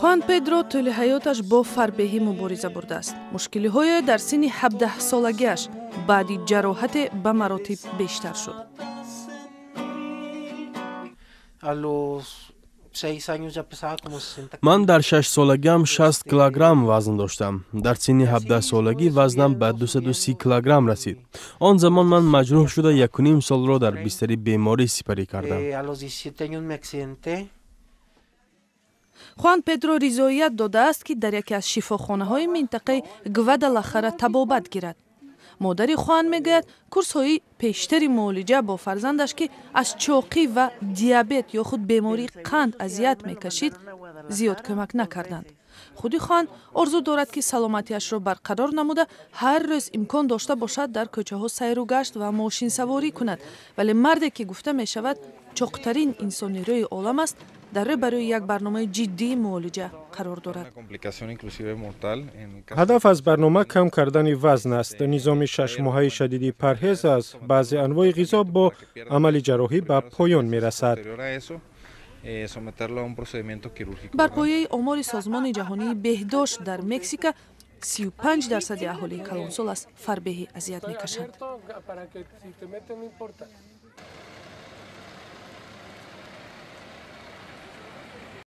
хуан педро тӯли ҳаёташ бо фарбеҳӣ мубориза бурдааст. мушкилиҳое дар синни 17-солагиаш баъди ҷароҳате ба маротиб бештар шуд. ман дар 6 солагиам 60 килограмм вазн доштам. Дар синни 17 солагӣ вазнам ба 230 килограмм расид. Он замон ман маҷрӯҳ шуда 1.5 солро дар бистари беморӣ сипарӣ кардам. хуан педро ризоият додааст ки дар яке аз шифохонаҳои минтақаи Гвадалахара табобат гирад. модари хуан мегӯяд курсҳои пештари муолиҷа бо фарзандаш ки аз чоқӣ ва диабет ё худ бемории қанд азият мекашид зиёд кӯмак накарданд. худи хуан орзу дорад ки саломатиашро барқарор намуда ҳар рӯз имкон дошта бошад дар кӯчаҳо сайру гашт ва мошинсаворӣ кунад, вале марде ки гуфта мешавад чоқтарин инсони рӯи олам аст, дар рӯбарӯи як барномаи ҷиддии муолиҷа қарор дорад. ҳадаф аз барнома кам кардани вазн аст. низоми 6 моҳаи шадиди парҳез аз баъзе анвои ғизо бо амали ҷарроҳӣ ба поён мерасад. бар пояи омори созмони ҷаҳонии беҳдошт дар Мексика 35% аҳолии калонсол аз фарбеҳӣ азият мекашанд.